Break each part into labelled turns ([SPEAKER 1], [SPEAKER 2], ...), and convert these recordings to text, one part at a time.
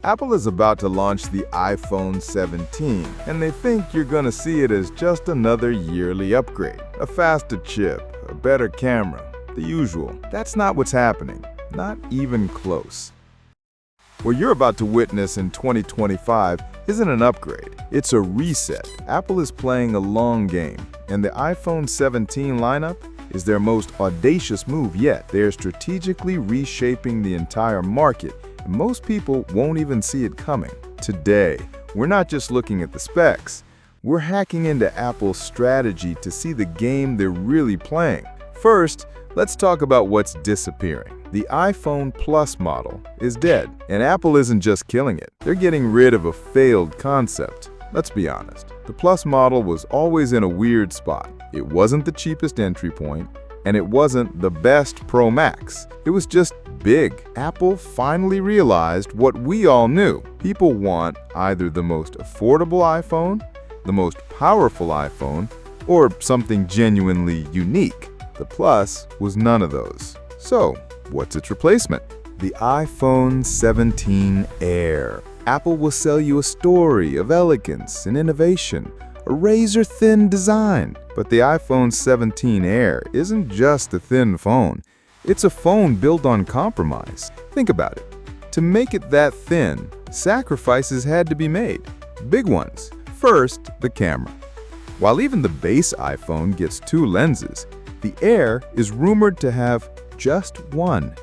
[SPEAKER 1] Apple is about to launch the iPhone 17, and they think you're gonna see it as just another yearly upgrade. A faster chip, a better camera, the usual. That's not what's happening. Not even close. What you're about to witness in 2025 isn't an upgrade, it's a reset. Apple is playing a long game, and the iPhone 17 lineup is their most audacious move yet. They're strategically reshaping the entire market, and most people won't even see it coming. Today, we're not just looking at the specs, we're hacking into Apple's strategy to see the game they're really playing. First, let's talk about what's disappearing. The iPhone Plus model is dead, and Apple isn't just killing it. They're getting rid of a failed concept. Let's be honest. The Plus model was always in a weird spot. It wasn't the cheapest entry point, and it wasn't the best Pro Max. It was just big. Apple finally realized what we all knew. People want either the most affordable iPhone, the most powerful iPhone, or something genuinely unique. The Plus was none of those. So, what's its replacement? The iPhone 17 Air. Apple will sell you a story of elegance and innovation, a razor-thin design. But the iPhone 17 Air isn't just a thin phone. It's a phone built on compromise. Think about it. To make it that thin, sacrifices had to be made. Big ones. First, the camera. While even the base iPhone gets 2 lenses, the Air is rumored to have just one.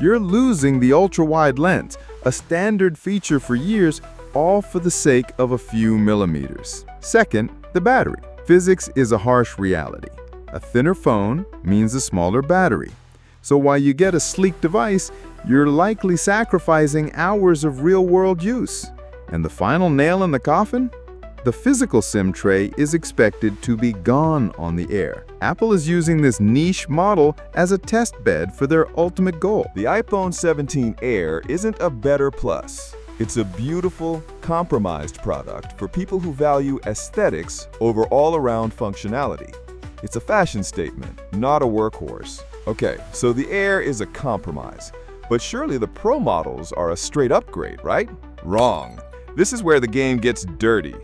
[SPEAKER 1] You're losing the ultra-wide lens, a standard feature for years, all for the sake of a few millimeters. Second, the battery. Physics is a harsh reality. A thinner phone means a smaller battery. So while you get a sleek device, you're likely sacrificing hours of real-world use. And the final nail in the coffin? The physical SIM tray is expected to be gone on the Air. Apple is using this niche model as a test bed for their ultimate goal.
[SPEAKER 2] The iPhone 17 Air isn't a better Plus. It's a beautiful, compromised product for people who value aesthetics over all-around functionality. It's a fashion statement, not a workhorse. Okay, so the Air is a compromise, but surely the Pro models are a straight upgrade, right? Wrong. This is where the game gets dirty.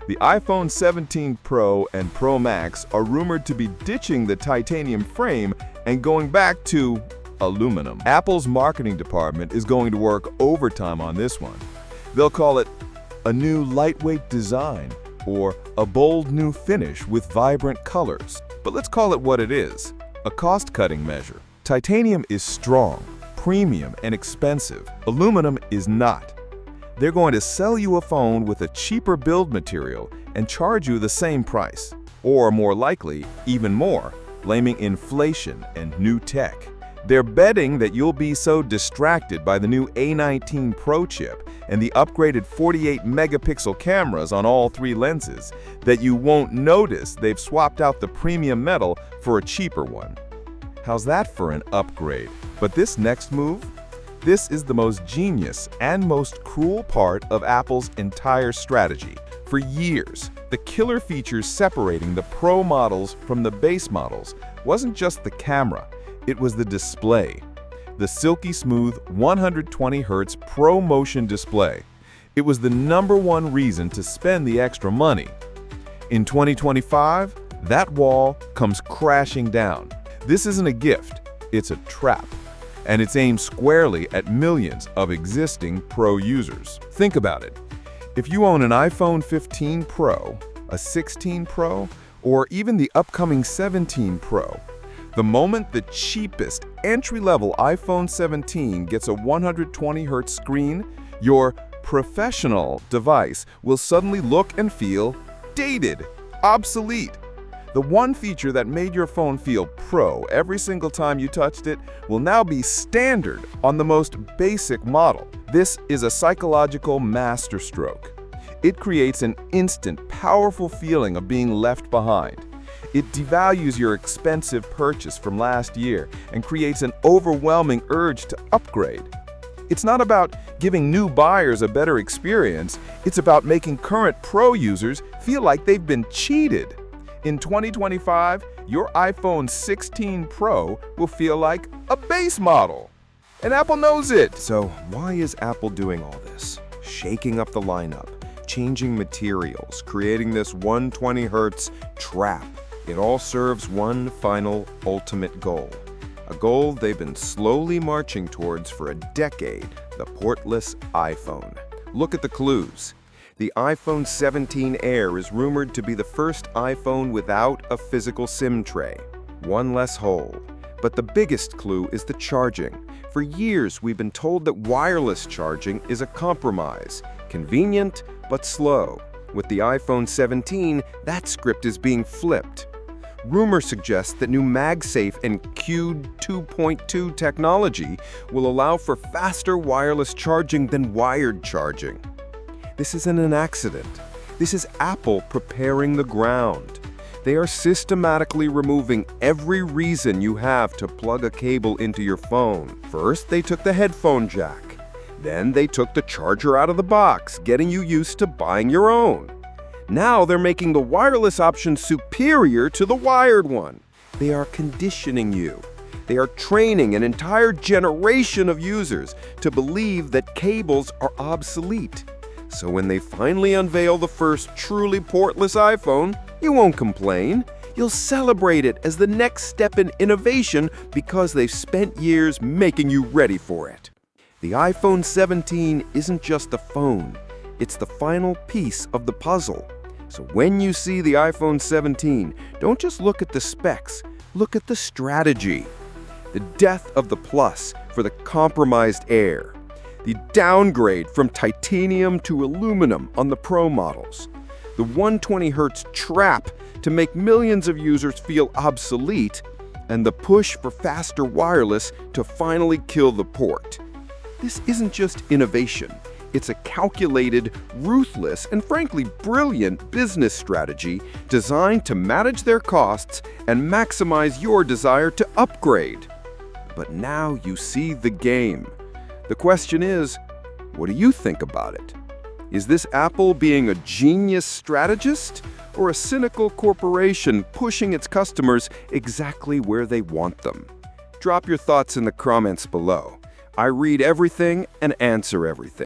[SPEAKER 2] The iPhone 17 Pro and Pro Max are rumored to be ditching the titanium frame and going back to aluminum. Apple's marketing department is going to work overtime on this one. They'll call it a new lightweight design or a bold new finish with vibrant colors. But let's call it what it is, a cost-cutting measure. Titanium is strong, premium, and expensive. Aluminum is not. They're going to sell you a phone with a cheaper build material and charge you the same price. Or more likely, even more, blaming inflation and new tech. They're betting that you'll be so distracted by the new A19 Pro chip and the upgraded 48-megapixel cameras on all 3 lenses that you won't notice they've swapped out the premium metal for a cheaper one. How's that for an upgrade? But this next move? This is the most genius and most cruel part of Apple's entire strategy. For years, the killer features separating the Pro models from the base models wasn't just the camera, it was the display. The silky smooth 120Hz Pro Motion display. It was the #1 reason to spend the extra money. In 2025, that wall comes crashing down. This isn't a gift, it's a trap. And it's aimed squarely at millions of existing Pro users. Think about it. If you own an iPhone 15 Pro, a 16 Pro, or even the upcoming 17 Pro, the moment the cheapest entry-level iPhone 17 gets a 120Hz screen, your professional device will suddenly look and feel dated, obsolete. The one feature that made your phone feel pro every single time you touched it will now be standard on the most basic model. This is a psychological masterstroke. It creates an instant, powerful feeling of being left behind. It devalues your expensive purchase from last year and creates an overwhelming urge to upgrade. It's not about giving new buyers a better experience, it's about making current Pro users feel like they've been cheated. In 2025, your iPhone 16 Pro will feel like a base model. And Apple knows it! So why is Apple doing all this? Shaking up the lineup, changing materials, creating this 120 Hz trap. It all serves one final, ultimate goal. A goal they've been slowly marching towards for a decade, the portless iPhone. Look at the clues. The iPhone 17 Air is rumored to be the first iPhone without a physical SIM tray. One less hole. But the biggest clue is the charging. For years, we've been told that wireless charging is a compromise. Convenient, but slow. With the iPhone 17, that script is being flipped. Rumor suggests that new MagSafe and Qt 2.2 technology will allow for faster wireless charging than wired charging. This isn't an accident. This is Apple preparing the ground. They are systematically removing every reason you have to plug a cable into your phone. First, they took the headphone jack. Then they took the charger out of the box, getting you used to buying your own. Now they're making the wireless option superior to the wired one. They are conditioning you. They are training an entire generation of users to believe that cables are obsolete. So when they finally unveil the first truly portless iPhone, you won't complain. You'll celebrate it as the next step in innovation because they've spent years making you ready for it. The iPhone 17 isn't just a phone. It's the final piece of the puzzle. So when you see the iPhone 17, don't just look at the specs, look at the strategy. The death of the Plus for the compromised Air. The downgrade from titanium to aluminum on the Pro models. The 120 Hz trap to make millions of users feel obsolete, and the push for faster wireless to finally kill the port. This isn't just innovation. It's a calculated, ruthless, and frankly brilliant business strategy designed to manage their costs and maximize your desire to upgrade. But now you see the game. The question is, what do you think about it? Is this Apple being a genius strategist or a cynical corporation pushing its customers exactly where they want them? Drop your thoughts in the comments below. I read everything and answer everything.